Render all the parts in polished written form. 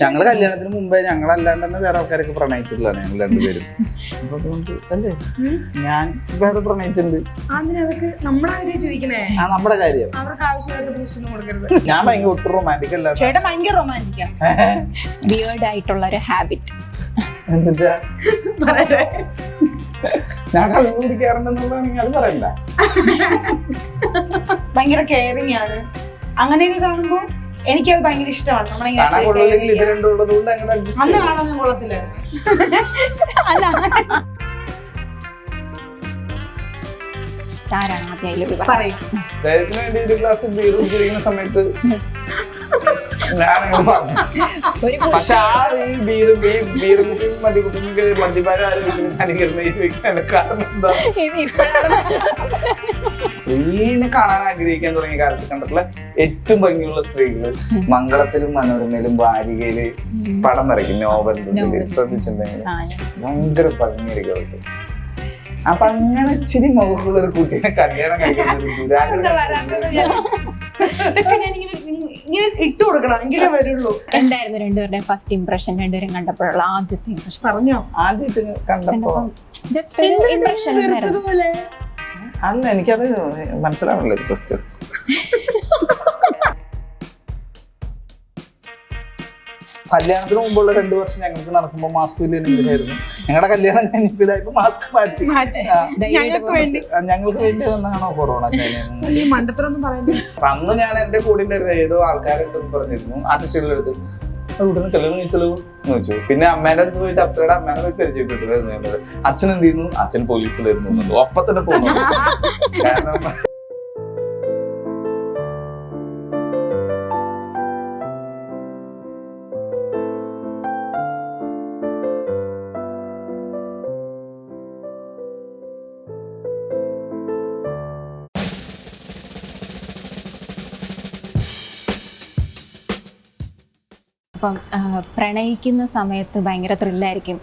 ഞങ്ങള് കല്യാണത്തിന് മുമ്പേ ഞങ്ങളല്ലാണ്ട് തന്നെ വേറെ ആൾക്കാരൊക്കെ പ്രണയിച്ചിട്ടുള്ളതാണ് ഞങ്ങൾ രണ്ടുപേരും. അപ്പൊ അതുകൊണ്ട് അല്ലേ ഞാൻ വേറെ പ്രണയിച്ചിട്ടുണ്ട്. നമ്മുടെ കാര്യം അവർക്ക് ആവശ്യമായിട്ട് ബൂസ്റ്റൊന്നും കൊടുക്കരുത്. ഞാൻ ഭയങ്കര ഒട്ടും റൊമാൻറ്റിക് അല്ല. ചേട്ടൻ ഭയങ്കര റൊമാൻറ്റിക്കാ. വിയേർഡ് ആയിട്ടുള്ള ഒരു ഹാബിറ്റ്. എന്താ ഞാൻ കള്ളു കുടിക്കാറുണ്ടെന്നുള്ളതാണെങ്കിൽ അത് പറയണ്ട. ഭയങ്കര കെയറിങ് ആണ്. അങ്ങനെയൊക്കെ കാണുമ്പോ എനിക്കത് ഭയങ്കര ഇഷ്ടമാണ്. കാണാൻ കൊള്ളില്ലെങ്കിൽ ഇത് രണ്ടും ഉള്ളത് കൊണ്ട് അങ്ങനെ അഡ്ജസ്റ്റ് അന്ന് കാണാനൊന്നും കൊള്ളത്തില്ലായിരുന്നു. അല്ല ആരാണ് ആദ്യം പറയും ധൈര്യത്തിന് വേണ്ടി ഒരു ഗ്ലാസ് ബീർ കുടിക്കുന്ന സമയത്ത് ഞാനങ്ങനെ പറഞ്ഞു. പക്ഷെ ആ ഈ ബീറും കുട്ടിയും മദ്യക്കുട്ടിയും മദ്യപാനം ആരും അനുകരണ കാരണം എന്താ സ്ത്രീനെ കാണാൻ ആഗ്രഹിക്കാൻ തുടങ്ങിയ കാലത്ത് കണ്ടിട്ടുള്ള ഏറ്റവും ഭംഗിയുള്ള സ്ത്രീകള് മംഗളത്തിലും മനോരമയിലും വാരികയില് പടം വരയ്ക്കും. നോവൽ ശ്രദ്ധിച്ചിട്ടുണ്ടെങ്കിൽ ഭയങ്കര ഭംഗിയായിരിക്കും അവർക്ക്. അപ്പൊ അങ്ങനെ ഇച്ചിരി മുഖമുള്ള ഒരു കുട്ടീനെ കല്യാണം ഇങ്ങനെ ഇട്ട് കൊടുക്കണം എങ്കിലേ വരുള്ളൂ. എന്തായിരുന്നു രണ്ടുപേരുടെയും ഫസ്റ്റ് ഇംപ്രഷൻ? രണ്ടുപേരും കണ്ടപ്പോഴുള്ള ആദ്യത്തെ ഇംപ്രഷൻ പറഞ്ഞോ? ആദ്യത്തെ കണ്ടപ്പോ ജസ്റ്റ് ഒരു ഇംപ്രഷൻ അല്ല എനിക്കത് മനസ്സിലാവണല്ലോ ക്വസ്റ്റ്യൻ. കല്യാണത്തിന് മുമ്പുള്ള 2 വർഷം ഞങ്ങൾക്ക് നടക്കുമ്പോ മാസ്ക് ഇല്ലായിരുന്നു. ഞങ്ങളുടെ കല്യാണം കഴിഞ്ഞപ്പോ മാസ്ക് മാറ്റി ഞങ്ങൾക്ക് വേണ്ടി വന്നാണോ കൊറോണ? അന്ന് ഞാൻ എന്റെ കൂടെ ഉണ്ടായിരുന്ന ഏതോ ആൾക്കാരുടെ പറഞ്ഞിരുന്നു, ആർട്ടിസ്റ്റുകളുടെ അടുത്ത് ഉടനെ കല്യാണം കഴിച്ചല്ലോ എന്ന് വെച്ചു. പിന്നെ അമ്മേന്റെ അടുത്ത് പോയിട്ട് അപ്സരയുടെ അമ്മേനെ പോയി പരിചയപ്പെട്ടിരുന്നു. അച്ഛൻ എന്ത് ചെയ്യുന്നു? അച്ഛൻ പോലീസിലായിരുന്നു. ഒപ്പം തന്നെ പോകുന്നു. കാരണം അപ്പം പ്രണയിക്കുന്ന സമയത്ത് ഭയങ്കര ത്രില്ലായിരിക്കും.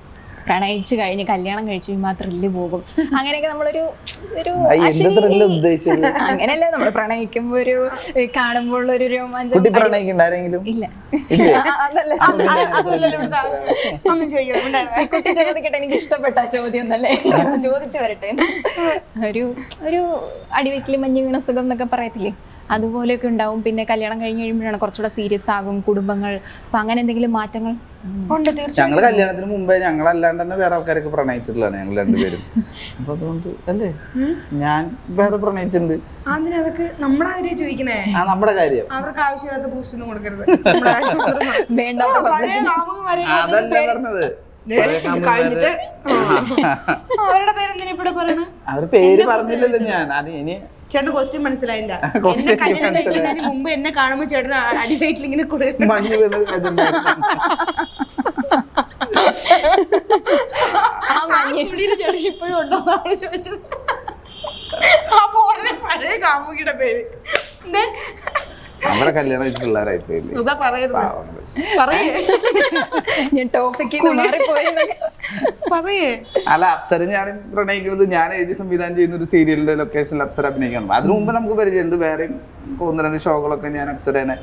പ്രണയിച്ചു കഴിഞ്ഞ് കല്യാണം കഴിച്ചു കഴിയുമ്പോൾ ആ ത്രില്ല് പോകും. അങ്ങനെയൊക്കെ നമ്മളൊരു അങ്ങനെയല്ലേ നമ്മൾ പ്രണയിക്കുമ്പോ ഒരു കാണുമ്പോൾ ഒരു രോമാഞ്ചം. ഇല്ല അതല്ല കുട്ടി ചോദിക്കട്ടെ, എനിക്ക് ഇഷ്ടപ്പെട്ട ചോദ്യം എന്നല്ലേ ചോദിച്ചു വരട്ടെ. ഒരു അടിവെറ്റില് മഞ്ഞ് വീണ സുഖം എന്നൊക്കെ പറയത്തില്ലേ, അതുപോലെയൊക്കെ ഉണ്ടാവും. പിന്നെ കല്യാണം കഴിഞ്ഞ് കഴിയുമ്പോഴാണ് കുറച്ചുകൂടെ സീരിയസ് ആകും കുടുംബങ്ങൾ. അപ്പൊ അങ്ങനെ എന്തെങ്കിലും മാറ്റങ്ങൾ? ഞങ്ങള് കല്യാണത്തിന് മുമ്പേ ഞങ്ങളല്ലാണ്ട് തന്നെ വേറെ ആൾക്കാരൊക്കെ പ്രണയിച്ചിട്ടുള്ളതാണ് ഞങ്ങൾ രണ്ടുപേരും. അപ്പൊ അതുകൊണ്ട് അല്ലേ ഞാൻ വേറെ പ്രണയിച്ചിട്ടുണ്ട്. നമ്മുടെ കാര്യം ചോദിക്കണേ. നമ്മുടെ കാര്യം അവർക്ക് ആവശ്യമില്ലാത്ത ബൂസ്റ്റൊന്നും കൊടുക്കരുത്. അതല്ലേ പറഞ്ഞത്. അവരുടെ പേരെന്തിനാ ഇവിടെ പറയണേ? അവര് പേര് പറഞ്ഞില്ലല്ലോ ഞാൻ. അത് ഇനി ചേട്ടൻ ക്വസ്റ്റ്യൻ മനസ്സിലായില്ല. എന്നെ കല്യാണം കഴിക്കുന്നതിന് മുമ്പ് എന്നെ കാണുമ്പോ ചേട്ടൻ അടിവയറ്റിൽ ഇങ്ങനെ മഞ്ഞ് ചേട്ടൻ ഇപ്പോഴും ഉണ്ടോ എന്നാണ് ചോദിച്ചത്. അപ്പൊ ഉടനെ പഴയ കാമുകിയുടെ പേര് നമ്മുടെ കല്യാണം കഴിച്ച പിള്ളേരായി പോയില്ലേ. അല്ല അപ്സര ഞാൻ പ്രണയിക്കുന്നത് ഞാൻ എഴുതി സംവിധാനം ചെയ്യുന്ന ഒരു സീരിയലിന്റെ ലൊക്കേഷനിൽ അപ്സര അഭിനയിക്കണം. അതിനു മുമ്പ് നമുക്ക് പരിചയമുണ്ട്. വേറെയും 1-2 ഷോകളൊക്കെ ഞാൻ അപ്സരനെ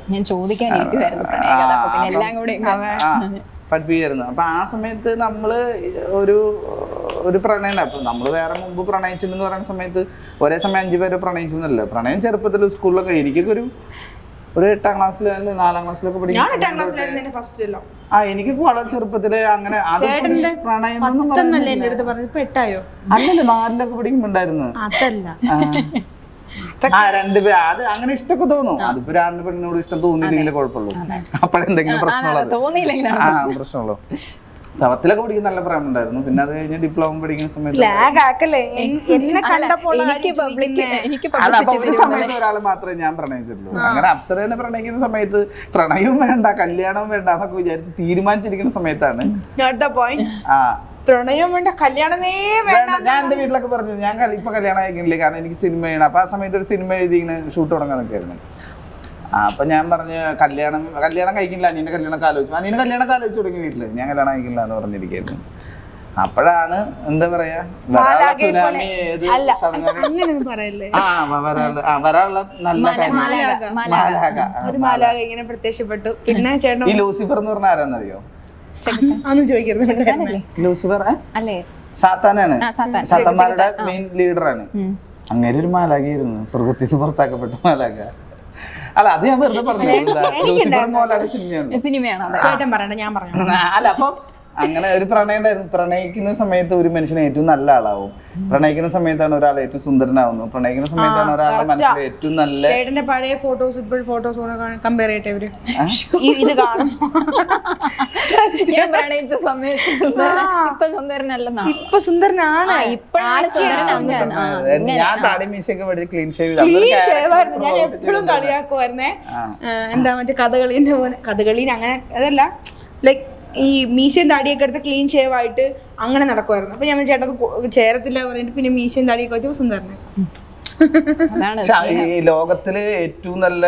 പഠിപ്പിക്കായിരുന്നു. അപ്പൊ ആ സമയത്ത് നമ്മള് ഒരു പ്രണയം. അപ്പൊ നമ്മള് വേറെ മുമ്പ് പ്രണയിച്ചിട്ടുണ്ടെന്ന് പറയുന്ന സമയത്ത് ഒരേ സമയം 5 പേരെ പ്രണയിച്ചെന്നല്ല. പ്രണയം ചെറുപ്പത്തിൽ സ്കൂളിലൊക്കെ എനിക്കൊക്കെ ഒരു 8ാം ക്ലാസ്സില് 4ാം ക്ലാസ്സിലൊക്കെ പഠിക്കും. എനിക്ക് വളരെ ചെറുപ്പത്തില് അങ്ങനെ പ്രണയം അല്ലല്ലോ 4ലൊക്കെ പഠിക്കുമ്പോണ്ടായിരുന്നു. 2 പേര് അത് അങ്ങനെ ഇഷ്ടമൊക്കെ തോന്നും. അതിപ്പോ 2 പെണ്ണിനോട് ഇഷ്ടം തോന്നിയില്ലെങ്കിലേ കുഴപ്പമുള്ളൂ. അപ്പോഴെന്തെങ്കിലും പ്രശ്നമുള്ളൂ. 7ത്തിലൊക്കെ പഠിക്കുന്ന നല്ല പ്രേമം ഉണ്ടായിരുന്നു. പിന്നെ അത് കഴിഞ്ഞ് ഡിപ്ലോമ പഠിക്കുന്ന സമയത്ത് സമയത്ത് ഒരാളെ മാത്രമേ ഞാൻ പ്രണയിച്ചിട്ടുള്ളൂ. അങ്ങനെ അപ്സരനെ പ്രണയിക്കുന്ന സമയത്ത് പ്രണയവും വേണ്ട കല്യാണവും വേണ്ട എന്നൊക്കെ വിചാരിച്ച് തീരുമാനിച്ചിരിക്കുന്ന സമയത്താണ് പ്രണയം വേണ്ട കല്യാണമേ വേണ്ട. ഞാൻ എന്റെ വീട്ടിലൊക്കെ പറഞ്ഞു ഞാൻ ഇപ്പൊ കല്യാണം കഴിക്കുന്നില്ല, കാരണം എനിക്ക് സിനിമ ചെയ്യണം. അപ്പൊ ആ സമയത്ത് ഒരു സിനിമ എഴുതി ഇങ്ങനെ ഷൂട്ട് തുടങ്ങാൻ നിൽക്കായിരുന്നു. അപ്പൊ ഞാൻ പറഞ്ഞു കല്യാണം കഴിക്കില്ല, അനിയന്റെ കല്യാണം ആലോചിച്ചു. അനിയന്റെ കല്യാണം ആലോചിച്ചു തുടങ്ങി വീട്ടില്. ഞാൻ കല്യാണം കഴിക്കില്ല എന്ന് പറഞ്ഞിരിക്കുന്നു. അപ്പോഴാണ് എന്താ പറയാ മാലാഖയെ പോലെ. സുനാമി ഏത് അല്ല തടഞ്ഞാലും അങ്ങനെയൊന്നും പറയല്ലേ. വരാനുള്ള നല്ല കാര്യം. മാലാഖ. ഒരു മാലാഖ ഇങ്ങനെ പ്രത്യക്ഷപ്പെട്ടു. പിന്നെ ചേട്ടൻ ഈ ലൂസിഫർ എന്ന് പറഞ്ഞ ആരാന്നറിയോ? ഒന്നും ചോദിക്കരുത്. ലൂസിഫർ അല്ലേ? സാത്താനാണ്, സാത്താൻ. സാത്താന്മാരുടെ മെയിൻ ലീഡറാണ്. അങ്ങനെ ഒരു മാലാഖയായിരുന്നു, സ്വർഗത്തിൽ നിന്ന് പുറത്താക്കപ്പെട്ട മാലാഖ. അല്ല അത് ഞാൻ വെറുതെ പറഞ്ഞു. ലൂസിഫർ മോഹൻലാൽ സിനിമയാണ് അത്. ചേട്ടൻ പറയണ്ട, ഞാൻ പറഞ്ഞു. അല്ല അപ്പം അങ്ങനെ ഒരു പ്രണയം ഉണ്ടായിരുന്നു. പ്രണയിക്കുന്ന സമയത്ത് ഒരു മനുഷ്യന് ഏറ്റവും നല്ല ആളാവും, പ്രണയിക്കുന്ന സമയത്താണ് ഒരാൾ ഏറ്റവും സുന്ദരനാവുന്നത്, പ്രണയിക്കുന്ന സമയത്താണ് ഒരാളുടെ മനസ്സിൽ ഏറ്റവും നല്ല. ചേട്ടന്റെ പഴയ ഫോട്ടോസ് ഇപ്പോൾ ഫോട്ടോസ് കമ്പയർ ചെയ്യട്ടെ ഇവര് ഇത് കാണും. ഞാൻ പ്രണയിച്ച സമയത്ത് ഇപ്പൊ സുന്ദരനല്ലെന്നാണ്. ഇപ്പൊ സുന്ദരനാണ്, ഇപ്പോഴാണ് സുന്ദരനാവുന്നത്. ഞാൻ താടി മീശയൊക്കെ പഠിച്ച് ക്ലീൻ ഷേവ് ഞാൻ എപ്പോഴും കളിയാക്കുമായിരുന്നേ. എന്താ മറ്റേ കഥകളീന്റെ പോലെ, കഥകളീന് അങ്ങനെ അതല്ല, ലൈക് ഈ മീശയും താടിയൊക്കെ എടുത്ത് ക്ലീൻ ഷേവ് ആയിട്ട് അങ്ങനെ നടക്കുമായിരുന്നു. അപ്പൊ ഞാൻ ചേട്ടത് ചേരത്തില്ല പറഞ്ഞിട്ട് പിന്നെ മീശയും താടിയൊക്കെ വെച്ചപ്പോ സുന്ദരനെ. ഈ ലോകത്തില് ഏറ്റവും നല്ല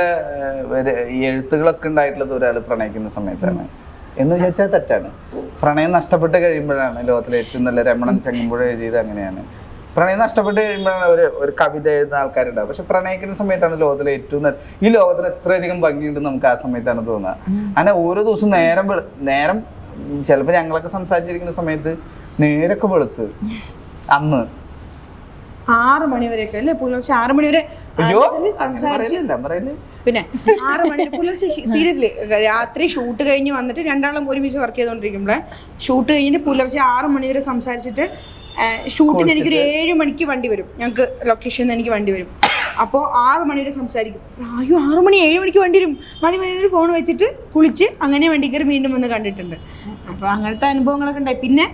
എഴുത്തുകളൊക്കെ ഉണ്ടായിട്ടുള്ളത് ഒരാള് പ്രണയിക്കുന്ന സമയത്താണ് എന്ന് വിചാരിച്ചാൽ തെറ്റാണ്. പ്രണയം നഷ്ടപ്പെട്ട് കഴിയുമ്പോഴാണ് ലോകത്തിലെ ഏറ്റവും നല്ല. രമണൻ ചങ്ങമ്പുഴ എഴുതിയത് അങ്ങനെയാണ്. പ്രണയം നഷ്ടപ്പെട്ട് കഴിയുമ്പോഴാണ് ഒരു കവിത എഴുതുന്ന ആൾക്കാരുണ്ടാവും. പക്ഷെ പ്രണയിക്കുന്ന സമയത്താണ് ലോകത്തിലെ ഏറ്റവും നല്ല. ഈ ലോകത്തിൽ എത്രയധികം ഭംഗിയുണ്ട് നമുക്ക് ആ സമയത്താണ് തോന്നുക. അങ്ങനെ ഓരോ ദിവസവും നേരം ചിലപ്പോൾ ഞങ്ങളൊക്കെ സംസാരിച്ചിരിക്കുന്ന സമയത്ത് നേരൊക്കെ വെളുത്ത് അന്ന് 6 മണി വരെയൊക്കെ അല്ലേ, പുലർച്ചെ 6 മണി വരെ പിന്നെ 6 മണി പുലർച്ചെ. സീരിയസ്ലി രാത്രി ഷൂട്ട് കഴിഞ്ഞ് വന്നിട്ട് രണ്ടാളും ഒരുമിച്ച് വർക്ക് ചെയ്തോണ്ടിരിക്കുമ്പോഴേ ഷൂട്ട് കഴിഞ്ഞിട്ട് പുലർച്ചെ 6 മണി വരെ സംസാരിച്ചിട്ട് ഷൂട്ടിന് എനിക്കൊരു 7 മണിക്ക് വണ്ടി വരും. ഞങ്ങൾക്ക് ലൊക്കേഷനിൽ നിന്ന് എനിക്ക് വണ്ടി വരും. അപ്പോൾ 6 മണി വരെ സംസാരിക്കും. അയ്യോ 6 മണി 7 മണിക്ക് വണ്ടി വരും, മതി ഒരു ഫോൺ വെച്ചിട്ട് കുളിച്ച് അങ്ങനെ വണ്ടി കയറി വീണ്ടും വന്ന് കണ്ടിട്ടുണ്ട്. അപ്പോൾ അങ്ങനത്തെ അനുഭവങ്ങളൊക്കെ ഉണ്ടായി. പിന്നെ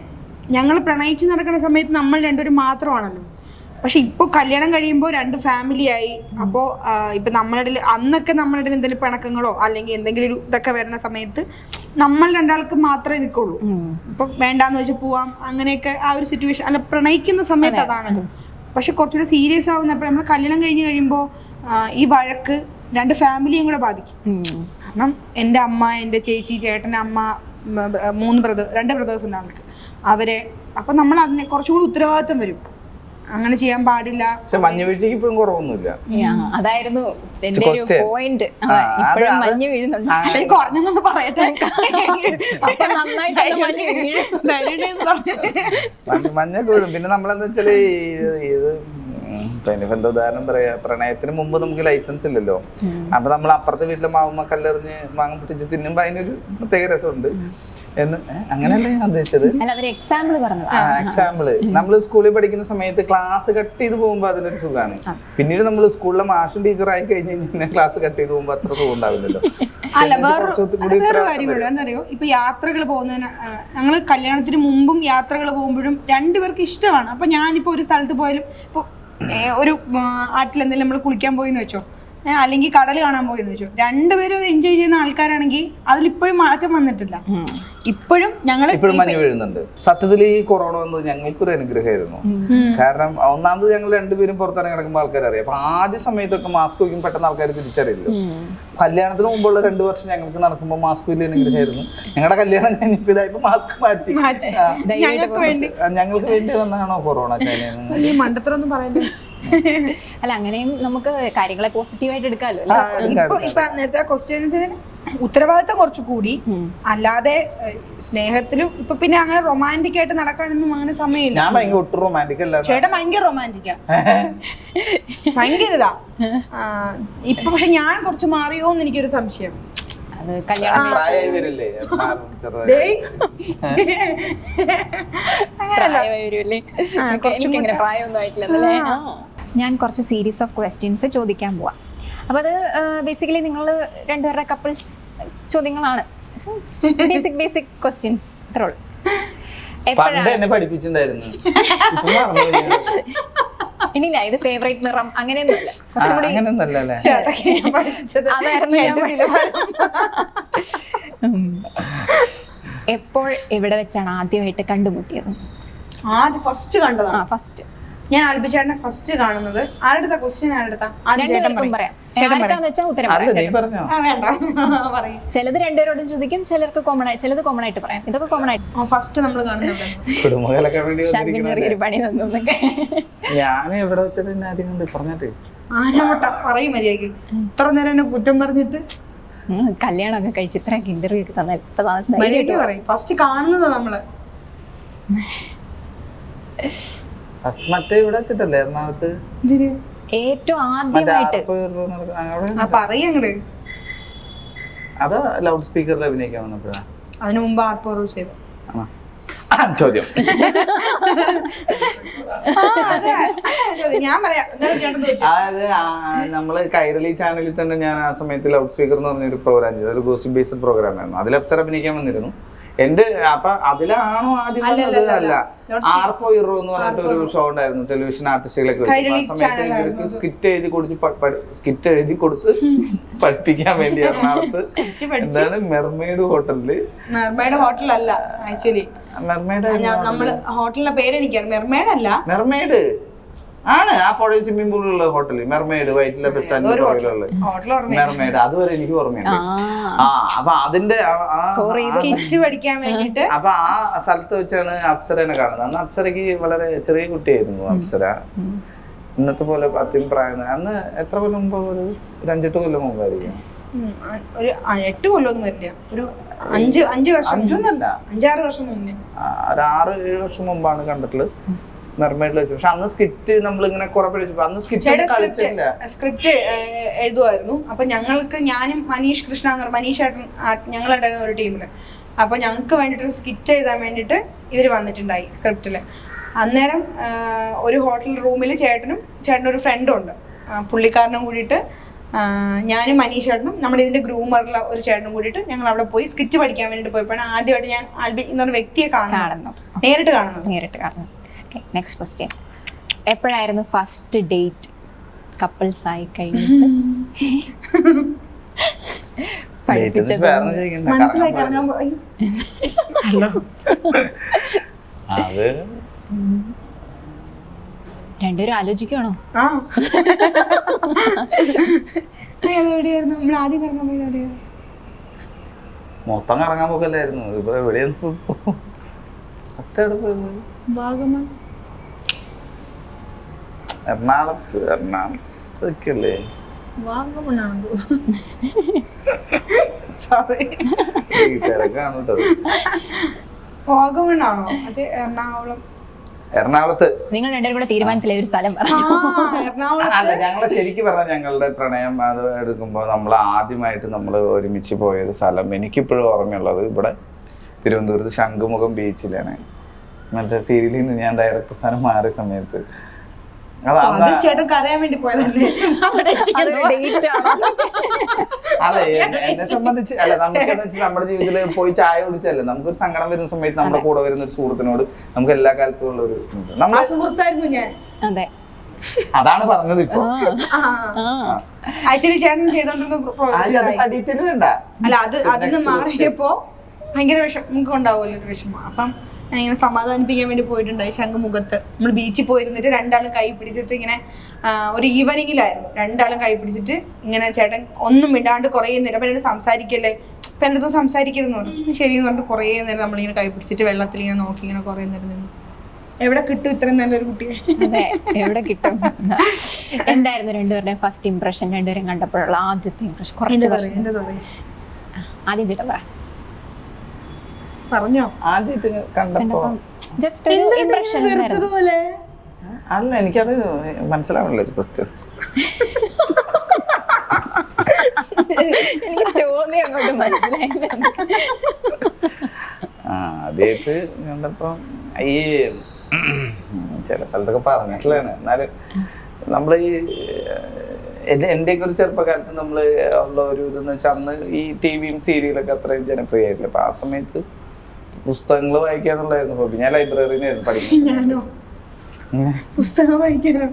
ഞങ്ങൾ പ്രണയിച്ച് നടക്കുന്ന സമയത്ത് നമ്മൾ രണ്ടുപേരും മാത്രമാണല്ലോ. പക്ഷെ ഇപ്പോൾ കല്യാണം കഴിയുമ്പോൾ 2 ഫാമിലിയായി. അപ്പോൾ ഇപ്പം നമ്മളുടെ അന്നൊക്കെ നമ്മളുടെ എന്തെങ്കിലും പിണക്കങ്ങളോ അല്ലെങ്കിൽ എന്തെങ്കിലും ഒരു ഇതൊക്കെ വരുന്ന സമയത്ത് നമ്മൾ രണ്ടാൾക്ക് മാത്രമേ നിൽക്കുള്ളൂ. ഇപ്പൊ വേണ്ടാന്ന് വെച്ചാൽ പോവാം, അങ്ങനെയൊക്കെ ആ ഒരു സിറ്റുവേഷൻ. അല്ല പ്രണയിക്കുന്ന സമയത്ത് അതാണല്ലോ. പക്ഷെ കുറച്ചുകൂടെ സീരിയസ് ആവുന്നപ്പോൾ നമ്മൾ കല്യാണം കഴിഞ്ഞ് കഴിയുമ്പോൾ ഈ വഴക്ക് 2 ഫാമിലിയും കൂടെ ബാധിക്കും. കാരണം എൻ്റെ അമ്മ, എൻ്റെ ചേച്ചി, ചേട്ടൻ്റെ അമ്മ, 2 ബ്രദേഴ്സ് ഉണ്ട് ആൾക്ക്, അവരെ. അപ്പൊ നമ്മൾ അതിനെ കുറച്ചുകൂടി ഉത്തരവാദിത്വം വരും. അങ്ങനെ ചെയ്യാൻ പാടില്ല. പക്ഷെ മഞ്ഞുവീഴ്ചക്ക് ഇപ്പോഴും കുറവൊന്നുമില്ല. അതായിരുന്നു എന്റെ ഒരു പോയിന്റ്. ഇപ്പോഴും മഞ്ഞ് വീഴുന്നുണ്ട്. കുറഞ്ഞൊന്നും പറയട്ടെ, മഞ്ഞ വീഴും. പിന്നെ നമ്മളെന്താ വെച്ചാല് ഇത് എന്താ ഉദാഹരണം പറയാ, പ്രണയത്തിന് മുമ്പ് നമുക്ക് ലൈസൻസ് ഇല്ലല്ലോ. അപ്പൊ നമ്മൾ അപ്പുറത്തെ വീട്ടിലെ മാവുമ്മ കല്ലെറിഞ്ഞ് മാങ്ങ പൊട്ടിച്ച് തിന്നുമ്പോ അതിനൊരു പ്രത്യേക രസമുണ്ട് എന്ന്. അങ്ങനെയല്ല ഞാൻ ഉദ്ദേശിച്ചത്. എക്സാമ്പിള് നമ്മള് സ്കൂളിൽ പഠിക്കുന്ന സമയത്ത് ക്ലാസ് കട്ട് ചെയ്ത് പോകുമ്പോ അതിനൊരു സുഖമാണ്. പിന്നീട് നമ്മൾ സ്കൂളിലെ മാഷും ടീച്ചർ ആയി കഴിഞ്ഞ് കഴിഞ്ഞാൽ ക്ലാസ് കട്ട് ചെയ്ത് പോകുമ്പോ അത്ര സുഖം ഉണ്ടാവില്ലല്ലോ. അല്ല വേറൊരു കാര്യം കൂടെ എന്നറിയോ, ഇപ്പൊ യാത്രകൾ പോകുന്നതിന് ഞങ്ങള് കല്യാണത്തിന് മുമ്പും യാത്രകൾ പോകുമ്പോഴും 2 പേർക്ക് ഇഷ്ടമാണ്. അപ്പൊ ഞാനിപ്പോ ഒരു സ്ഥലത്ത് പോയാലും ഇപ്പൊ ഒരു ആറ്റിലെന്തെങ്കിലും നമ്മൾ കുളിക്കാൻ പോയിന്ന് വെച്ചോ, അല്ലെങ്കിൽ കടൽ കാണാൻ പോയെന്ന് വെച്ചോ, 2 പേരും എൻജോയ് ചെയ്യുന്ന ആൾക്കാരാണെങ്കിൽ അതിലിപ്പോഴും മാറ്റം വന്നിട്ടില്ല. ഇപ്പോഴും ഞങ്ങൾ ഇപ്പോഴും മഞ്ഞ് വീഴുന്നുണ്ട്. സത്യത്തിൽ ഈ കൊറോണ വന്നത് ഞങ്ങൾക്കൊരു അനുഗ്രഹമായിരുന്നു. കാരണം ഒന്നാമത് ഞങ്ങൾ 2 പേരും പുറത്തിറങ്ങി നടക്കുമ്പോൾ ആൾക്കാരറിയാം. അപ്പൊ ആദ്യ സമയത്തൊക്കെ മാസ്ക് വയ്ക്കും പെട്ടെന്ന് ആൾക്കാർ തിരിച്ചറിയില്ലോ. കല്യാണത്തിന് മുമ്പുള്ള 2 വർഷം ഞങ്ങൾക്ക് നടക്കുമ്പോൾ മാസ്ക് വലിയ അനുഗ്രഹമായിരുന്നു. ഞങ്ങളുടെ കല്യാണം കഴിഞ്ഞപ്പോ ഇതായപ്പോ മാസ്ക് മാറ്റി. ഞങ്ങൾക്ക് വേണ്ടി വന്നതാണോ കൊറോണ? മണ്ടത്തരൊന്നും പറയുന്നത് അല്ല, അങ്ങനെയും നമുക്ക് കാര്യങ്ങളെ പോസിറ്റീവായിട്ട് എടുക്കാമല്ലോ. ഇപ്പൊ നേരത്തെ ക്വസ്റ്റ്യൻസിന് ഉത്തരവാദിത്തം കുറച്ചു കൂടി, അല്ലാതെ സ്നേഹത്തിലും ഇപ്പൊ പിന്നെ അങ്ങനെ റൊമാൻറ്റിക് ആയിട്ട് നടക്കാനൊന്നും അങ്ങനെ സമയമില്ല. ചേട്ടൻ ഭയങ്കര റൊമാൻറ്റിക്കാ, ഭയങ്കര ഇതാ. ഇപ്പൊ പക്ഷെ ഞാൻ കുറച്ച് മാറിയോന്ന് എനിക്കൊരു സംശയം. അത് കല്യാണം പ്രായമൊന്നും ആയിട്ടില്ലല്ലേ. ഞാൻ കുറച്ച് സീരീസ് ഓഫ് ക്വസ്റ്റ്യൻസ് ചോദിക്കാൻ പോവാം. അപ്പോൾ അത് ബേസിക്കലി നിങ്ങൾ 2 പേരുടെ കപ്പിൾസ് ചോദ്യങ്ങളാണ്. ബേസിക് ക്വസ്റ്റ്യൻസ് ഇത്രേ ഉള്ളൂ. ഇനിയില്ല, ഇത് ഫേവറേറ്റ് നിറം അങ്ങനെയൊന്നുമല്ല. എപ്പോൾ എവിടെ വെച്ചാണ് ആദ്യമായിട്ട് കണ്ടുമുട്ടിയത്? ഫസ്റ്റ് കണ്ടതാ. ഫസ്റ്റ് ഞാൻ ആൽബിച്ചേട്ടനെ ഫസ്റ്റ് കാണുന്നത് ആരുടെ ക്വസ്റ്റ്യൻ ആരുടെ ആദ്യം ചേട്ടൻ രണ്ടുപേർക്കും പറയാം ആർക്കാന്ന് വെച്ചാൽ ഉത്തരം അല്ല പറയാം നീ പറഞ്ഞോ. ആ വേണ്ട പറയും. ചിലത് രണ്ടുപേരോടും ചോദിക്കും, ചിലർക്ക് കോമൺ ആയി, ചിലത് കോമൺ ആയിട്ട് പറയാം. ഇതൊക്കെ കോമൺ ആയിട്ട്. ഫസ്റ്റ് നമ്മൾ കാണുന്നത് കുടുംബങ്ങളൊക്കെ വേണ്ടി ഷാൻവിൻ ചെറിയൊരു പണി തന്നൊക്കെ. ഞാൻ എവിടെ വെച്ചത് എന്നെ ആദ്യം കണ്ട് പറഞ്ഞിട്ട് ആനവട്ട പറയും മര്യാദക്ക്. ഇത്ര നേരം എന്നെ കുറ്റം പറഞ്ഞിട്ട് കല്യാണമൊക്കെ കഴിച്ച് ഇത്രയൊക്കെ ഇന്റർവ്യൂ ഒക്കെ തന്നാൽ ഇപ്പൊ മര്യാദക്ക് പറയും. ഫസ്റ്റ് കാണുന്നത് നമ്മള് ഫസ്റ്റ് മറ്റേ ഇവിടെ വെച്ചിട്ടല്ലേ എറണാകുളത്ത് ഏറ്റവും മറ്റേ ആദ്യമായിട്ട് ആർപ്പ് എന്നൊക്കെ അവിടെ ആ പറയും അങ്ങട്. അത് ലൗഡ് സ്പീക്കറിൽ അഭിനയിക്കാൻ വന്നപ്പോഴാ അതിനു മുമ്പ് ആർപ്പ് ചെയ്തു. ആണോ? ചോദ്യം ഞാൻ പറയാം. എന്നാലും ചേട്ടൻ ചോദിച്ചു. അതായത് നമ്മള് കൈരളി ചാനലിൽ തന്നെ ഞാൻ ആ സമയത്ത് ലൗഡ് സ്പീക്കർ എന്ന് പറഞ്ഞൊരു പ്രോഗ്രാം ചെയ്തു. ഒരു ഗോസിപ്പ് ബേസ്ഡ് പ്രോഗ്രാം ആയിരുന്നു. അതിൽ അപ്സര അഭിനയിക്കാൻ വന്നിരുന്നു. എന്റെ അപ്പൊ അതിലാണോ ആദ്യം വന്നത്? അല്ല, ആർപ്പോ ഇറോ എന്ന് പറഞ്ഞിട്ട് ഒരു ഷോ ഉണ്ടായിരുന്നു ടെലിവിഷൻ ആർട്ടിസ്റ്റുകളൊക്കെ വെച്ച്. ആ സമയത്ത് ഇവർക്ക് സ്കിറ്റ് എഴുതി കൊടുത്ത് പഠിപ്പിക്കാൻ വേണ്ടി എറണാകുളത്ത് എന്താണ് മെർമെയ്ഡ് ഹോട്ടലില്. Mermaid ഹോട്ടലല്ല actually. മെർമെയ്ഡ് നമ്മള് ഹോട്ടലിന്റെ പേര് എനിക്കാണ്. മെർമേഡ് അല്ല, മെർമെയ്ഡ് ആണ്. ആ പുഴ സ്വിമ്മിംഗ് പൂളിലുള്ള ഹോട്ടല് മെർമെയ്ഡ്, വൈറ്റിലെ ബസ് സ്റ്റാൻഡിന്റെ പുറകിലുള്ള ഹോട്ടൽ ഓർമ്മ. മെർമെയ്ഡ്. അതുവരെ എനിക്ക് ഓർമ്മയുണ്ട്. അപ്പൊ അതിന്റെ സ്കിറ്റ് പഠിക്കാൻ വേണ്ടിട്ട് അപ്പൊ ആ സ്ഥലത്ത് വെച്ചാണ് അപ്സരനെ കാണുന്നത്. അന്ന് അപ്സരക്ക് വളരെ ചെറിയ കുട്ടിയായിരുന്നു അപ്സര. ഇന്നത്തെ പോലെ അത്യം പ്രായം. അന്ന് എത്ര കൊല്ലം മുമ്പ്? ഒരു 5-8 കൊല്ലം മുമ്പായിരിക്കും. ഒരു 8 കൊല്ലമൊന്നും വരില്ല, ഒരു 5 വർഷം, 5-6 വർഷം മുന്നേ, ഒരു 6-7 വർഷം മുമ്പാണ് കണ്ടിട്ടുള്ളത് മെർമെയ്ഡിൽ വെച്ചു. പക്ഷെ അന്ന് സ്കിറ്റ് നമ്മളിങ്ങനെ കുറെ പഠിച്ചു. അന്ന് സ്ക്രിപ്റ്റ് എഴുതുമായിരുന്നു. അപ്പൊ ഞങ്ങൾക്ക്, ഞാനും മനീഷ് കൃഷ്ണ എന്ന് പറഞ്ഞ മനീഷ് ഏട്ടൻ, ഞങ്ങളുണ്ടായിരുന്ന ഒരു ടീമില്. അപ്പൊ ഞങ്ങൾക്ക് വേണ്ടിട്ട് സ്കിറ്റ് എഴുതാൻ വേണ്ടിട്ട് ഇവര് വന്നിട്ടുണ്ടായി സ്ക്രിപ്റ്റില്. അന്നേരം ഒരു ഹോട്ടൽ റൂമിൽ ചേട്ടനും ഒരു ഫ്രണ്ടും ഉണ്ട്. പുള്ളിക്കാരനും കൂടിയിട്ട് ഞാനും മനീഷ് ചേട്ടനും നമ്മുടെ ഇതിന്റെ ഗ്രൂമറുള്ള ഒരു ചേട്ടനും കൂടിയിട്ട് ഞങ്ങൾ അവിടെ പോയി സ്കിറ്റ് പഠിക്കാൻ വേണ്ടിട്ട് പോയപ്പോഴാണ് ആദ്യമായിട്ട് ഞാൻ ആൽബി എന്നൊരു വ്യക്തിയെ നേരിട്ട് കാണുന്നത്. Next question. എപ്പോഴായിരുന്നു ഫസ്റ്റ് ഡേറ്റ് കപ്പിൾസ് ആയി കഴിഞ്ഞിട്ട്? മനസ്സിലായി ഇറങ്ങാൻ പോയി. അത് രണ്ടുപേരും ആലോചിക്കണോ? എവിടെയായിരുന്നു നമ്മൾ ആദ്യം കറങ്ങാൻ പോയത്? എവിടെയായിരുന്നു? മൊത്തം കറങ്ങാൻ പോക്കല്ലായിരുന്നു. ഇപ്പൊ എവിടെയായിരുന്നു ഫസ്റ്റ് എവിടെ പോയത്? വാഗമൺ. എറണാകുളത്തൊക്കെയല്ലേ? വാഗമണ്ണാണെന്ന് തിരക്കാണ്. വാഗമണ്ണാണോ? അത് എറണാകുളത്ത്. നിങ്ങൾ രണ്ടുപേരും കൂടെ തീരുമാനത്തിലെ ഒരു സ്ഥലം പറഞ്ഞു. അല്ല, ഞങ്ങള് ശരിക്കും പറഞ്ഞാൽ ഞങ്ങളുടെ പ്രണയം അത് എടുക്കുമ്പോൾ നമ്മൾ ആദ്യമായിട്ട് നമ്മൾ ഒരുമിച്ച് പോയത് സ്ഥലം എനിക്കിപ്പോഴും ഓർമ്മയുള്ളത് ഇവിടെ തിരുവനന്തപുരത്ത് ശംഖുമുഖം ബീച്ചിലാണ്. മറ്റേ സീരിയലിൽ നിന്ന് ഞാൻ ഡയറക്ടർ സ്ഥാനം മാറിയ സമയത്ത്. ചേട്ടൻ കരയാൻ വേണ്ടി പോയതല്ലേ? അല്ല, എന്നെ സംബന്ധിച്ച് അല്ല, നമുക്കെന്ന് വെച്ചാൽ നമ്മുടെ ജീവിതത്തിൽ പോയി ചായ കുടിച്ചല്ലേ, നമുക്കൊരു സങ്കടം വരുന്ന സമയത്ത് നമ്മുടെ കൂടെ വരുന്ന ഒരു സുഹൃത്തിനോട് നമുക്ക് എല്ലാ കാലത്തും ഉള്ള ഒരു സുഹൃത്തായിരുന്നു ഞാൻ. അതെ, അതാണ് പറഞ്ഞത്. ഇപ്പൊ ആക്ച്വലി ചേട്ടൻ ചെയ്തോണ്ടിരുന്ന വേണ്ട. അല്ല, അതിന് മാറിയപ്പോ ഭയങ്കര നമുക്ക് ഉണ്ടാവുമല്ലോ ഒരു വിഷമം. അപ്പം ഇങ്ങനെ സമാധാനിപ്പിക്കാൻ വേണ്ടി പോയിട്ടുണ്ടായി ശംഖുമുഖത്ത്. നമ്മൾ ബീച്ചിൽ പോയിരുന്നിട്ട് രണ്ടാളും കൈ പിടിച്ചിട്ട് ഇങ്ങനെ ഒരു ഈവനിങ്ങിലായിരുന്നു. രണ്ടാളും കൈ പിടിച്ചിട്ട് ഇങ്ങനെ ചേട്ടൻ ഒന്നും വിടാണ്ട് കുറേ നേരം അപ്പം എന്നോട് സംസാരിക്കല്ലേ, ഇപ്പം എൻ്റെ അടുത്ത് സംസാരിക്കരുതെന്ന് പറഞ്ഞു. ശരിയെന്ന് പറഞ്ഞിട്ട് കുറേ നേരം നമ്മളിങ്ങനെ കൈ പിടിച്ചിട്ട് വെള്ളത്തിൽ ഇങ്ങനെ നോക്കി ഇങ്ങനെ കുറേ നേരം നിന്ന്. എവിടെ കിട്ടും ഇത്രയും നല്ലൊരു കുട്ടിയെ? അതെ, എവിടെ കിട്ടും? എന്തായിരുന്നു രണ്ടുപേരുടെയും ഫസ്റ്റ് ഇംപ്രഷൻ? രണ്ടുപേരും കണ്ടപ്പോഴുള്ള ആദ്യത്തെ ഇംപ്രഷൻ? ആദ്യം ചേട്ടൻ പറ. പറഞ്ഞോ? ആദ്യമായിട്ട് കണ്ടപ്പോ ജസ്റ്റ് ഒരു ഇംപ്രഷൻ പോലെ. അല്ല, എനിക്കത് മനസ്സിലാവണില്ല ക്വസ്റ്റ്യൻ. എനിക്ക് ചോദ്യം അങ്ങോട്ട് മനസ്സിലായില്ല. ആദ്യമായിട്ട് കണ്ടപ്പോ ഈ ചില സ്ഥലത്തൊക്കെ പറഞ്ഞിട്ടുള്ളതാണ്. എന്നാലും നമ്മള് എന്റെയൊക്കെ ഒരു ചെറുപ്പകാലത്ത് നമ്മള് ഉള്ള ഒരു ഇതെന്ന് വെച്ചാൽ അന്ന് ഈ ടിവിയും സീരിയലൊക്കെ അത്രയും ജനപ്രിയമായിട്ടില്ല. അപ്പൊ ആ സമയത്ത് പുസ്തകങ്ങൾ വായിക്കാന്നുള്ളായിരുന്നു ഹോബി. ഞാൻ ലൈബ്രറിയിലായിരുന്നു പഠിക്കുന്നത്. പുസ്തകം വായിക്കാനോ?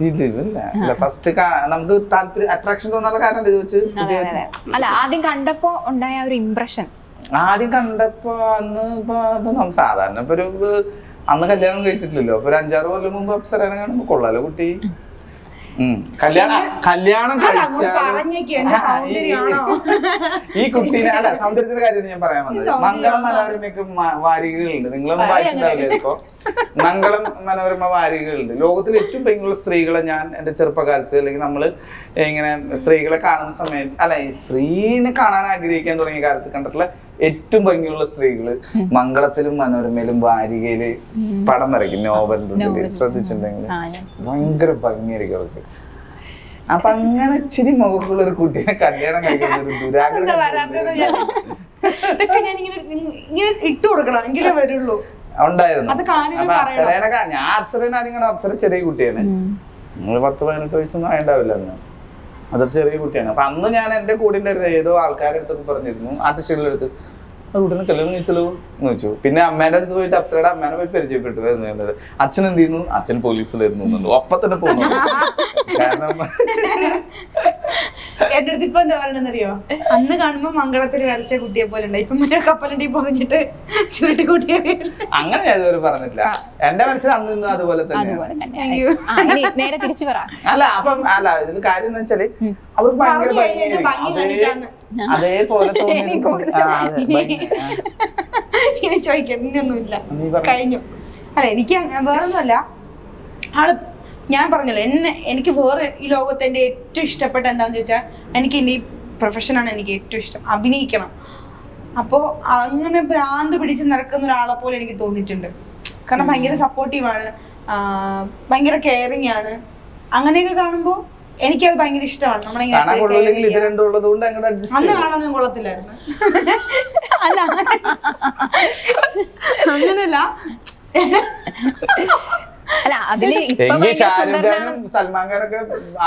ഇല്ല, ഫസ്റ്റ് നമുക്ക് താല്പര്യം അട്രാക്ഷൻ തോന്നാനുള്ള കാരണം ചോദിച്ചു. അല്ല, ആദ്യം കണ്ടപ്പോ ഉണ്ടായ ഒരു ഇംപ്രഷൻ. ആദ്യം കണ്ടപ്പോ അന്ന് ഇപ്പൊ സാധാരണ ഇപ്പൊ ഒരു അന്ന് കല്യാണം കഴിച്ചിട്ടില്ലല്ലോ. അപ്പൊ ഒരു 5-6 കൊല്ലം മുമ്പ് അപ്സരനെ കാണുമ്പോ കൊള്ളാലോ കുട്ടി. കല്യാണം ഈ കുട്ടീനെ അല്ല, സൗന്ദര്യത്തിന്റെ കാര്യമാണ് ഞാൻ പറയാൻ വന്നത്. മംഗളം മനോരമയ്ക്ക് വാരികകളുണ്ട്, നിങ്ങളൊന്നും വായിച്ചിട്ടുണ്ടാവില്ല ഇപ്പൊ. മംഗളം മനോരമ വാരികകളുണ്ട്. ലോകത്തിലെ ഏറ്റവും ഭംഗിയുള്ള സ്ത്രീകളെ ഞാൻ എന്റെ ചെറുപ്പകാലത്ത്, അല്ലെങ്കിൽ നമ്മള് ഇങ്ങനെ സ്ത്രീകളെ കാണുന്ന സമയത്ത്, അല്ല ഈ സ്ത്രീനെ കാണാൻ ആഗ്രഹിക്കാൻ തുടങ്ങിയ കാലത്ത് കണ്ടിട്ടുള്ള ഏറ്റവും ഭംഗിയുള്ള സ്ത്രീകള് മംഗളത്തിലും മനോരമയിലും വാരികയില് പടം വരയ്ക്കും, നോവലിന്റെ. ശ്രദ്ധിച്ചിട്ടുണ്ടെങ്കിൽ ഭയങ്കര ഭംഗിയായിരിക്കും അവർക്ക്. അപ്പൊ അങ്ങനെ ഇച്ചിരി മുഖക്കുള്ള ഒരു കുട്ടീനെ കല്യാണം കഴിക്കുന്ന ഒരു ദുരാഗ്രഹം ഇട്ട് കൊടുക്കണം എങ്കിലേ വരുള്ളൂ ഉണ്ടായിരുന്നു. അപ്പൊ അപ്സരേനെ ഞാൻ അപ്സരേനെ ആദ്യം കാണാം. അപ്സര ചെറിയ കുട്ടിയാണ്, നമ്മള് 10-18 വയസ്സൊന്നും ആയിണ്ടാവില്ല അന്ന്. അതൊരു ചെറിയ കുട്ടിയാണ്. അപ്പൊ അന്ന് ഞാൻ എന്റെ കൂടെ ഉണ്ടായിരുന്ന ഏതോ ആൾക്കാരുടെ അടുത്തൊക്കെ പറഞ്ഞിരുന്നു, ആർട്ടിസ്റ്റുകളുടെ അടുത്ത്, ആ കുട്ടീനെ കല്യാണം കഴിച്ചല്ലോ എന്ന് വെച്ചു. പിന്നെ അമ്മേന്റെ അടുത്ത് പോയിട്ട് അപ്സരയുടെ അമ്മേനെ പോയി പരിചയപ്പെട്ടു. അച്ഛൻ എന്ത് ചെയ്യുന്നു? അച്ഛൻ പോലീസിലായിരുന്നു. ഒപ്പം തന്നെ പോകുന്നു. കാരണം എന്റെ അടുത്ത് ഇപ്പൊ എന്താ പറയണെന്നറിയോ, അന്ന് കാണുമ്പോ മംഗളത്തിൽ വരച്ച കുട്ടിയെ പോലെ ഉണ്ട്, ഇപ്പൊ മറ്റേ കപ്പലണ്ടി പൊതിഞ്ഞിട്ട് ചുരുട്ടി കുട്ടിയെ. അങ്ങനെ ഞാൻ ഇതുവരെ പറഞ്ഞിട്ടില്ല. എന്റെ മനസ്സിൽ അന്ന് ഇന്നും അതുപോലെ തന്നെ. അല്ല അപ്പം അല്ല, ഇതിന് കാര്യം എന്താ വെച്ചാല് അവർക്ക് ഭയങ്കര ഭംഗിയായിരിക്കും. അതേപോലെ ഇനി ചോദിക്കാം, ഇനിയൊന്നുമില്ല, കഴിഞ്ഞു. അല്ല എനിക്ക് വേറൊന്നുമല്ല, ആള് ഞാൻ പറഞ്ഞല്ലോ, എനിക്ക് വേറെ ഈ ലോകത്ത് എൻ്റെ ഏറ്റവും ഇഷ്ടപ്പെട്ട എന്താന്ന് ചോദിച്ചാൽ, എനിക്ക് എൻ്റെ ഈ പ്രൊഫഷനാണ് എനിക്ക് ഏറ്റവും ഇഷ്ടം, അഭിനയിക്കണം. അപ്പോൾ അങ്ങനെ ഭ്രാന്ത് പിടിച്ച് നടക്കുന്ന ഒരാളെ പോലെ എനിക്ക് തോന്നിയിട്ടുണ്ട്. കാരണം ഭയങ്കര സപ്പോർട്ടീവാണ്, ഭയങ്കര കെയറിങ് ആണ്. അങ്ങനെയൊക്കെ കാണുമ്പോൾ എനിക്കത് ഭയങ്കര ഇഷ്ടമാണ്. അന്ന് കാണാനൊന്നും കൊള്ളത്തില്ലായിരുന്നു. അല്ല അങ്ങനല്ല, അല്ല അതില് ഷാരൂഖ് ഖാനും സൽമാൻ ഖാനൊക്കെ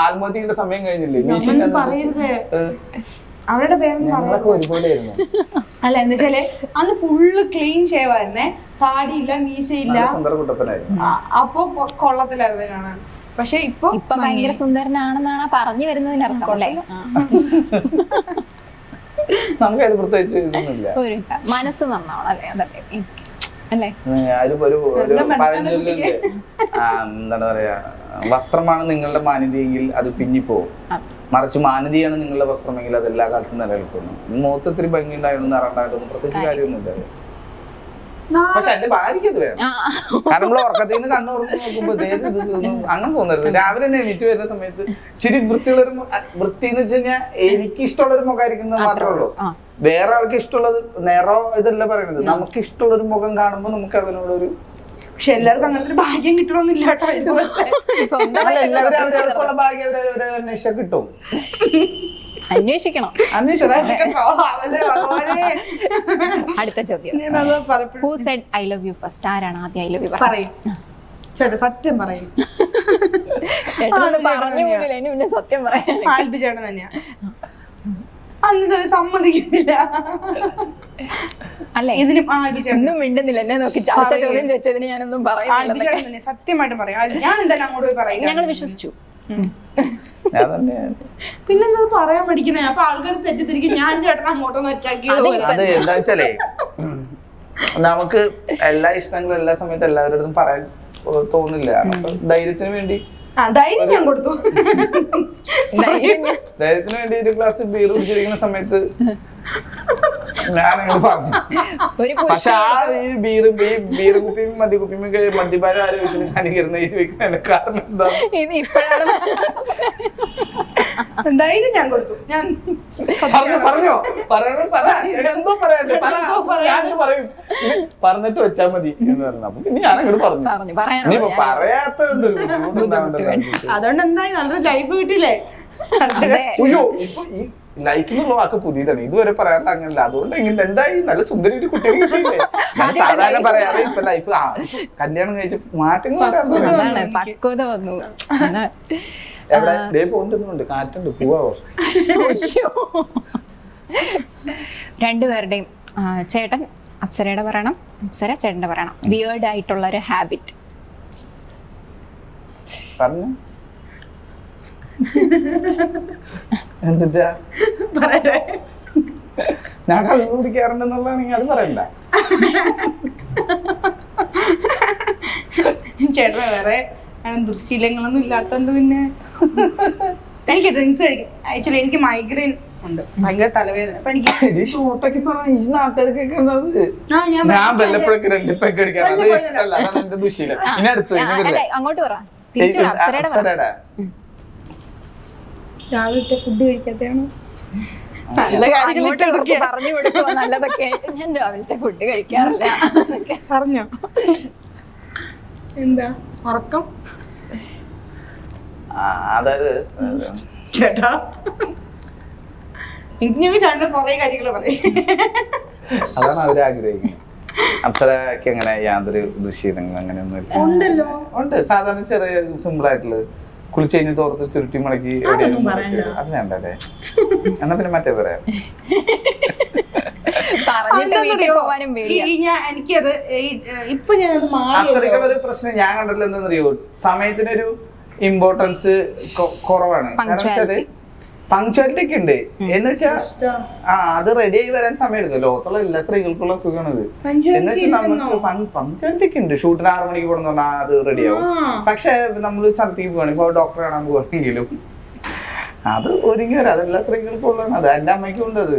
ആത്മഹത്യയുടെ സമയം കഴിഞ്ഞില്ലേ? പറയരുത്, അവരുടെ പേരൊന്നും ഒരുപോലെയായിരുന്നു. അല്ല എന്താ വെച്ചാല് അന്ന് ഫുള്ള് ക്ലീൻ ഷേവ് ആയിരുന്നേ, താടിയില്ല, മീശയില്ല, അപ്പൊ കൊള്ളത്തിലായിരുന്നു കാണാൻ. പക്ഷെ ഇപ്പൊ ഭയങ്കര സുന്ദരനാണെന്നാണ് പറഞ്ഞു വരുന്നതിനർത്ഥം അല്ലേ? നമുക്കത് പ്രത്യേകിച്ച് ഇതൊന്നുമില്ല, മനസ്സ് നന്നാവണം അല്ലേ? അതൊക്കെ അല്ലേ? ഒരു പഴഞ്ചൊല്ലുണ്ട്, എന്താണ് പറയാ, വസ്ത്രമാണ് നിങ്ങളുടെ മാന്യതയെങ്കിൽ അത് പിന്നിപ്പോവും, മറിച്ച് മാന്യതയാണ് നിങ്ങളുടെ വസ്ത്രമെങ്കിൽ അത് എല്ലാ കാലത്തും നിലനിൽക്കുന്നു. മുഖത്തിരി ഭംഗി ഉണ്ടായിരുന്നു, നിറണ്ടായിട്ടൊന്നും പ്രത്യേകിച്ച് കാര്യമൊന്നുമില്ല. പക്ഷെ എന്റെ ഭാര്യയ്ക്ക് അത് വേണം. കാരണം നമ്മൾ ഉറക്കത്തിൽ നിന്ന് കണ്ണുറന്ന് നോക്കുമ്പോ അങ്ങനെ തോന്നരുത്. രാവിലെ തന്നെ എണീറ്റ് വരുന്ന സമയത്ത് ഇച്ചിരി വൃത്തിയുള്ളൊരു വൃത്തി എന്ന് വെച്ച് കഴിഞ്ഞാൽ എനിക്ക് ഇഷ്ടമുള്ളൊരു മുഖമായിരിക്കുന്നത് മാത്രമേ ഉള്ളൂ. വേറെ ആൾക്ക് ഇഷ്ടമുള്ളത് നിറോ ഇതല്ല പറയണത്. നമുക്ക് ഇഷ്ടമുള്ളൊരു മുഖം കാണുമ്പോൾ നമുക്ക് അതിനോടൊരു, പക്ഷെ എല്ലാവർക്കും അങ്ങനത്തെ ഭാഗ്യം കിട്ടണമെന്നില്ല കേട്ടോ. എല്ലാവരും അവരവർക്കുള്ള ഭാഗ്യം അവരവരെ അന്വേഷിച്ചാൽ കിട്ടും. അന്വേഷിക്കണം. അടുത്ത ചോദ്യം, who said I love you first? ആരാണ് ആദ്യം ഐ ലവ് യു പറയും? ചേട്ടാ സത്യം പറയും. പറഞ്ഞു പോലില്ല, ഇനി പിന്നെ സത്യം പറയാൻ ആൽബി ചേട്ടൻ തന്നെയാ. അന്ന് സമ്മതിക്കുന്നില്ല അല്ലേ? ഇതിനും ഒന്നും മിണ്ടുന്നില്ല, എന്നെ നോക്കി അടുത്ത ചോദ്യം ചോദിച്ചതിന് ഞാനൊന്നും പറയുന്നില്ല. സത്യമായിട്ടും പറയാം, ഞാൻ എന്തായാലും അങ്ങോട്ട് പോയി പറയും. ഞങ്ങൾ വിശ്വസിച്ചു. പിന്നെന്താ പറയാൻ പഠിക്കണേ? അപ്പൊ ആൾക്കാർ തെറ്റിദ്ധരിക്കും ഞാൻ ചേട്ടൻ അങ്ങോട്ടൊന്ന് അറ്റാക്കിയത്. അത് എന്താ വെച്ചാലേ, നമുക്ക് എല്ലാ ഇഷ്ടങ്ങളും എല്ലാ സമയത്തും എല്ലാവരുടെ അടുത്തും പറയാൻ തോന്നില്ല. അപ്പൊ ധൈര്യത്തിന് വേണ്ടി ധൈര്യം ഞാൻ കൊടുത്തു. ധൈര്യത്തിന് വേണ്ടി ഒരു ഗ്ലാസ് ബീർ കുടിച്ചിരിക്കുന്ന സമയത്ത് ഞാനങ്ങനെ പറഞ്ഞു. പക്ഷെ ആ ഈ ബീറും കുപ്പിയും മദ്യക്കുപ്പിയും മദ്യപാനം ആരോഗ്യത്തിന് ഹാനികരുന്ന ഇത് വെക്കുന്ന കാരണം എന്താ? ധൈര്യം ഞാൻ കൊടുത്തു. ഞാൻ പറഞ്ഞോ എന്തോ പറയാ പറയും, പറഞ്ഞിട്ട് വെച്ചാ മതി എന്ന് പറഞ്ഞു. അപ്പൊ പിന്നെ ഞാനങ്ങോട്ട് പറഞ്ഞു. ഇനിയിപ്പോ പറയാത്തോണ്ട് അതുകൊണ്ട് എന്തായി, നല്ലൊരു ലൈഫ് കിട്ടിയില്ലേ? അയ്യോ, ഇപ്പൊ ഈ ലൈഫ് എന്നുള്ള വാക്ക് പുതിയതാണ്, ഇതുവരെ പറയാറില്ല. അങ്ങനല്ല. അതുകൊണ്ട് ഇങ്ങനെ എന്തായി, നല്ല സുന്ദരി ഒരു കുട്ടിയെ കിട്ടിയില്ലേ? ഞാൻ സാധാരണ പറയാറ് ഇപ്പൊ ലൈഫ് കല്യാണം കഴിച്ച മാറ്റങ്ങൾ പക്വത വന്നു. എവിടെ ഡേ പോണ്ടുണ്ട്, കാറ്റുണ്ട്, പോവാ. രണ്ടുപേരുടെയും, ചേട്ടൻ അപ്സരയുടെ പറയണം, അപ്സര ചേട്ടന്റെ പറയണം. വിയേർഡ് ആയിട്ടുള്ള ഒരു ഹാബിറ്റ് പറഞ്ഞു. എന്നിട്ടാ ഞാൻ കള്ളു കുടിക്കാറുണ്ടെന്നുള്ളതാണെങ്കിൽ അത് പറയണ്ട. ചേട്ടന് വേറെ ദുർശീലങ്ങളൊന്നും ഇല്ലാത്തോണ്ട് പിന്നെ എനിക്ക് ഡ്രിങ്ക്സ് കഴിക്കും. ആക്ച്വലി എനിക്ക് മൈഗ്രെയിൻ ഉണ്ട്, ഭയങ്കര തലവേദന. അപ്പൊ എനിക്ക് ഷോട്ടൊക്കെ പറഞ്ഞ ഈ നാട്ടുകാർക്ക് കേൾക്കുന്നത് ആ, ഞാൻ വല്ലപ്പോഴൊക്കെ 2 പെഗ് അടിക്കാൻ അത് ഇഷ്ടമല്ല, അതാണ് എന്റെ ദുശീലം. ഇനി അടുത്ത് അല്ല അങ്ങോട്ട് പറ, തിരിച്ചു പറ, അപ്സരയുടെ പറ. അപ്സരയുടെ രാവിലത്തെ ഫുഡ് കഴിക്കാത്തതാണ്. നല്ല അങ്ങോട്ട് കുറച്ച് കാര്യങ്ങൾ പറഞ്ഞു കൊടുക്കുക നല്ലതൊക്കെ ആയിട്ട്. ഞാൻ രാവിലത്തെ ഫുഡ് കഴിക്കാറില്ല എന്നൊക്കെ. പറഞ്ഞോ? എന്താ ഉറക്കം അതായത് ചേട്ടാ? ഇങ്ങനെ ചേട്ടന് കൊറേ കാര്യങ്ങൾ പറയും. അതാണ് അവര് ആഗ്രഹിക്കുന്നത്. അപ്സരക്ക് അങ്ങനെ യാതൊരു ദുശീലങ്ങളും അങ്ങനെയൊന്നും ഇല്ല. ഉണ്ടല്ലോ. ഉണ്ട്, സാധാരണ ചെറിയ സിമ്പിൾ ആയിട്ടുള്ളത്. കുളിച്ച് കഴിഞ്ഞ് തോർത്ത് ചുരുട്ടി മടക്കി എവിടെയെങ്കിലും അത് വേണ്ടല്ലേ? എന്നാ പിന്നെ മറ്റേ പറയാം. പറഞ്ഞിട്ട് വീട്ടിൽ പോവാനും പേടിയാ. എനിക്കത് ഇപ്പൊ ഞാനത് മാറി. അപ്സരക്കുള്ള ഒരു പ്രശ്നം ഞാൻ കണ്ടിട്ടില്ല, എന്താണെന്നറിയോ? സമയത്തിനൊരു ഇമ്പോർട്ടൻസ് കുറവാണ്. കാരണം വെച്ചാല് പങ്ക്ച്വാലിറ്റി ഒക്കെ ഉണ്ട് എന്ന് വെച്ചാ അത് റെഡി ആയി വരാൻ സമയം എടുക്കും. ലോകത്തുള്ള എല്ലാ സ്ത്രീകൾക്കുള്ള സുഖമാണിത്. എന്ന് വെച്ചാൽ നമുക്ക് പങ്ക്ച്വാലിറ്റി ഒക്കെ ഉണ്ട്. ഷൂട്ടിന് 6 മണിക്ക് പോകണമെന്ന് പറഞ്ഞാൽ അത് റെഡി ആവും. പക്ഷെ നമ്മൾ സ്ഥലത്തേക്ക് പോവാണെങ്കിൽ ഇപ്പൊ ഡോക്ടറെ കാണാൻ പോവാണെങ്കിലും അത് ഒരുങ്ങി വരാം. അതെല്ലാ സ്ത്രീകൾക്കും ഉള്ളതാണ്. അത് എന്റെ അമ്മയ്ക്കും ഉണ്ട്. അത്